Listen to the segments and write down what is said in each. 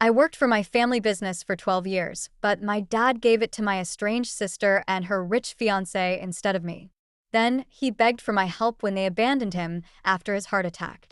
I worked for my family business for 12 years, but my dad gave it to my estranged sister and her rich fiancé instead of me. Then, he begged for my help when they abandoned him after his heart attack.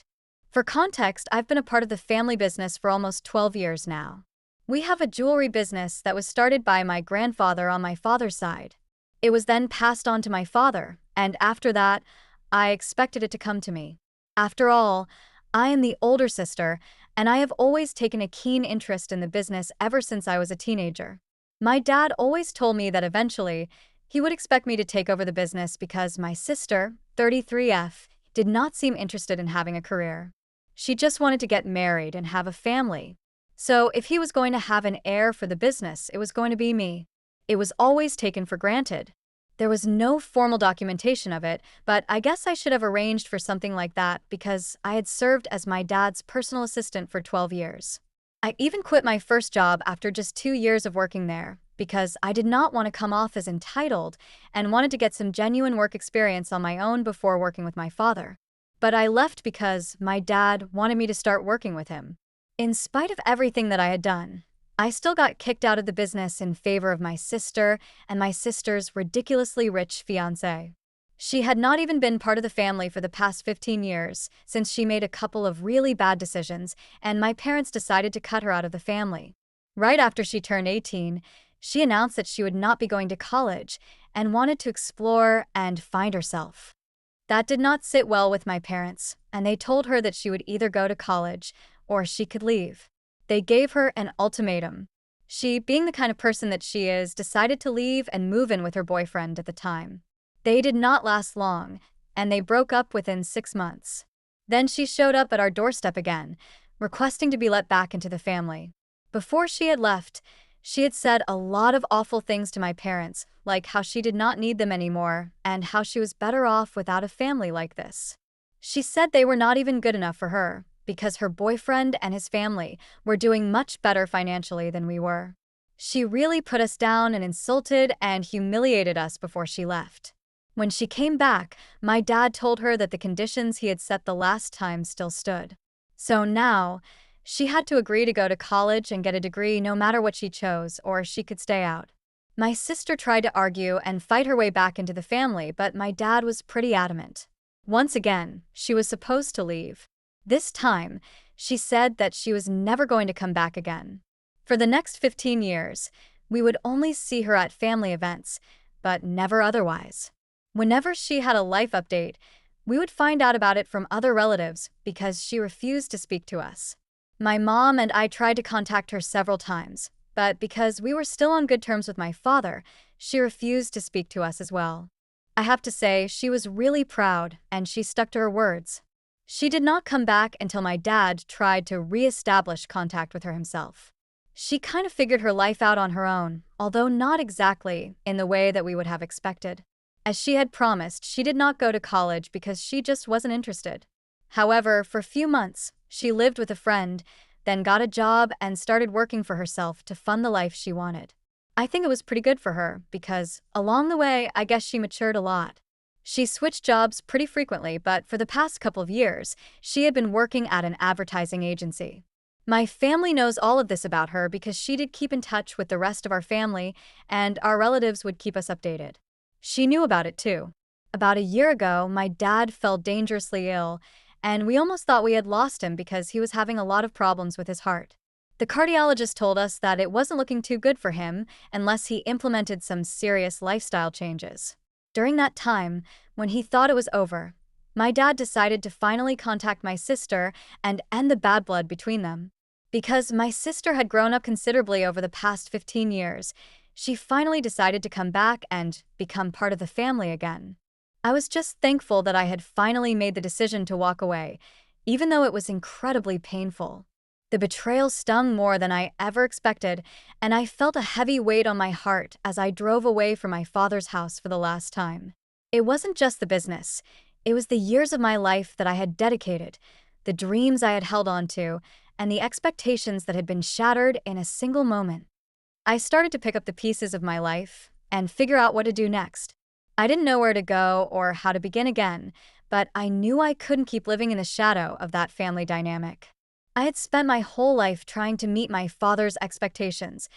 For context, I've been a part of the family business for almost 12 years now. We have a jewelry business that was started by my grandfather on my father's side. It was then passed on to my father, and after that, I expected it to come to me. After all, I am the older sister, and I have always taken a keen interest in the business ever since I was a teenager. My dad always told me that eventually, he would expect me to take over the business because my sister, 33F, did not seem interested in having a career. She just wanted to get married and have a family. So if he was going to have an heir for the business, it was going to be me. It was always taken for granted. There was no formal documentation of it, but I guess I should have arranged for something like that because I had served as my dad's personal assistant for 12 years. I even quit my first job after just 2 years of working there because I did not want to come off as entitled and wanted to get some genuine work experience on my own before working with my father. But I left because my dad wanted me to start working with him. In spite of everything that I had done, I still got kicked out of the business in favor of my sister and my sister's ridiculously rich fiancé. She had not even been part of the family for the past 15 years since she made a couple of really bad decisions and my parents decided to cut her out of the family. Right after she turned 18, she announced that she would not be going to college and wanted to explore and find herself. That did not sit well with my parents, and they told her that she would either go to college or she could leave. They gave her an ultimatum. She, being the kind of person that she is, decided to leave and move in with her boyfriend at the time. They did not last long, and they broke up within 6 months. Then she showed up at our doorstep again, requesting to be let back into the family. Before she had left, she had said a lot of awful things to my parents, like how she did not need them anymore and how she was better off without a family like this. She said they were not even good enough for her because her boyfriend and his family were doing much better financially than we were. She really put us down and insulted and humiliated us before she left. When she came back, my dad told her that the conditions he had set the last time still stood. So now, she had to agree to go to college and get a degree no matter what she chose, or she could stay out. My sister tried to argue and fight her way back into the family, but my dad was pretty adamant. Once again, she was supposed to leave. This time, she said that she was never going to come back again. For the next 15 years, we would only see her at family events, but never otherwise. Whenever she had a life update, we would find out about it from other relatives because she refused to speak to us. My mom and I tried to contact her several times, but because we were still on good terms with my father, she refused to speak to us as well. I have to say, she was really proud and she stuck to her words. She did not come back until my dad tried to re-establish contact with her himself. She kind of figured her life out on her own, although not exactly in the way that we would have expected. As she had promised, she did not go to college because she just wasn't interested. However, for a few months, she lived with a friend, then got a job and started working for herself to fund the life she wanted. I think it was pretty good for her because, along the way, I guess she matured a lot. She switched jobs pretty frequently, but for the past couple of years, she had been working at an advertising agency. My family knows all of this about her because she did keep in touch with the rest of our family, and our relatives would keep us updated. She knew about it too. About a year ago, my dad fell dangerously ill, and we almost thought we had lost him because he was having a lot of problems with his heart. The cardiologist told us that it wasn't looking too good for him unless he implemented some serious lifestyle changes. During that time, when he thought it was over, my dad decided to finally contact my sister and end the bad blood between them. Because my sister had grown up considerably over the past 15 years, she finally decided to come back and become part of the family again. I was just thankful that I had finally made the decision to walk away, even though it was incredibly painful. The betrayal stung more than I ever expected, and I felt a heavy weight on my heart as I drove away from my father's house for the last time. It wasn't just the business. It was the years of my life that I had dedicated, the dreams I had held on to, and the expectations that had been shattered in a single moment. I started to pick up the pieces of my life and figure out what to do next. I didn't know where to go or how to begin again, but I knew I couldn't keep living in the shadow of that family dynamic. I had spent my whole life trying to meet my father's expectations,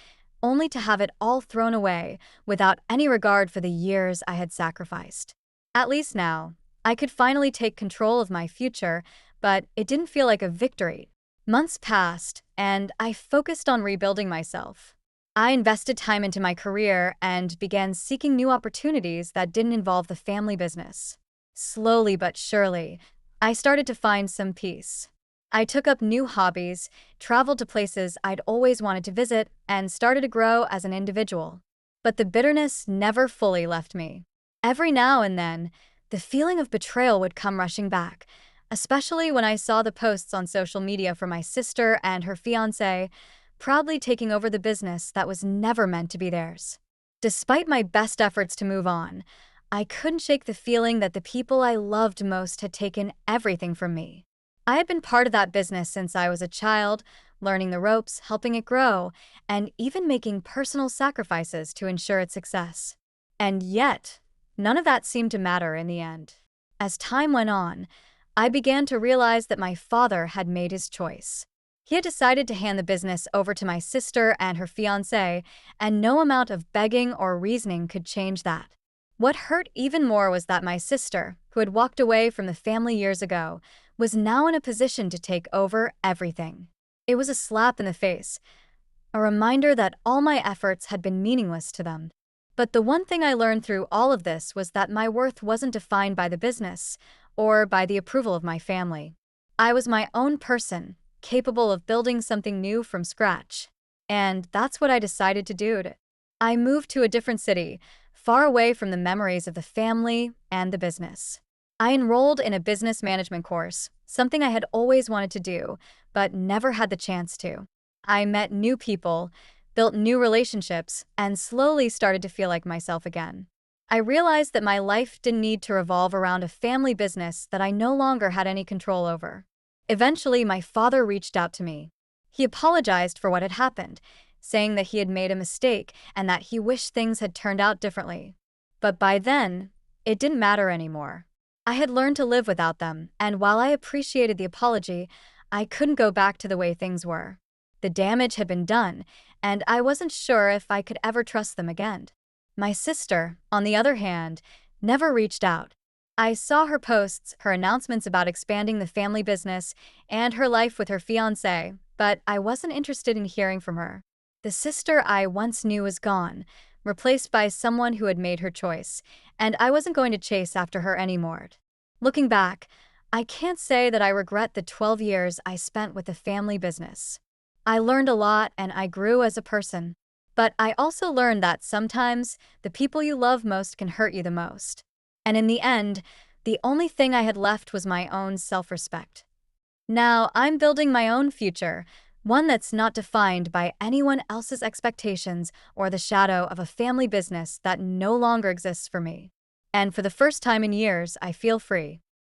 only to have it all thrown away without any regard for the years I had sacrificed. At least now, I could finally take control of my future, but it didn't feel like a victory. Months passed, and I focused on rebuilding myself. I invested time into my career and began seeking new opportunities that didn't involve the family business. Slowly but surely, I started to find some peace. I took up new hobbies, traveled to places I'd always wanted to visit, and started to grow as an individual. But the bitterness never fully left me. Every now and then, the feeling of betrayal would come rushing back, especially when I saw the posts on social media from my sister and her fiancé, proudly taking over the business that was never meant to be theirs. Despite my best efforts to move on, I couldn't shake the feeling that the people I loved most had taken everything from me. I had been part of that business since I was a child, learning the ropes, helping it grow, and even making personal sacrifices to ensure its success. And yet, none of that seemed to matter in the end. As time went on, I began to realize that my father had made his choice. He had decided to hand the business over to my sister and her fiancé, and no amount of begging or reasoning could change that. What hurt even more was that my sister, who had walked away from the family years ago, was now in a position to take over everything. It was a slap in the face, a reminder that all my efforts had been meaningless to them. But the one thing I learned through all of this was that my worth wasn't defined by the business or by the approval of my family. I was my own person, capable of building something new from scratch. And that's what I decided to do. I moved to a different city, far away from the memories of the family and the business. I enrolled in a business management course, something I had always wanted to do, but never had the chance to. I met new people, built new relationships, and slowly started to feel like myself again. I realized that my life didn't need to revolve around a family business that I no longer had any control over. Eventually, my father reached out to me. He apologized for what had happened, saying that he had made a mistake and that he wished things had turned out differently. But by then, it didn't matter anymore. I had learned to live without them, and while I appreciated the apology, I couldn't go back to the way things were. The damage had been done, and I wasn't sure if I could ever trust them again. My sister, on the other hand, never reached out. I saw her posts, her announcements about expanding the family business, and her life with her fiancé, but I wasn't interested in hearing from her. The sister I once knew was gone, replaced by someone who had made her choice, and I wasn't going to chase after her anymore. Looking back, I can't say that I regret the 12 years I spent with the family business. I learned a lot and I grew as a person. But I also learned that sometimes the people you love most can hurt you the most. And in the end, the only thing I had left was my own self-respect. Now I'm building my own future, one that's not defined by anyone else's expectations or the shadow of a family business that no longer exists for me. And for the first time in years, I feel free.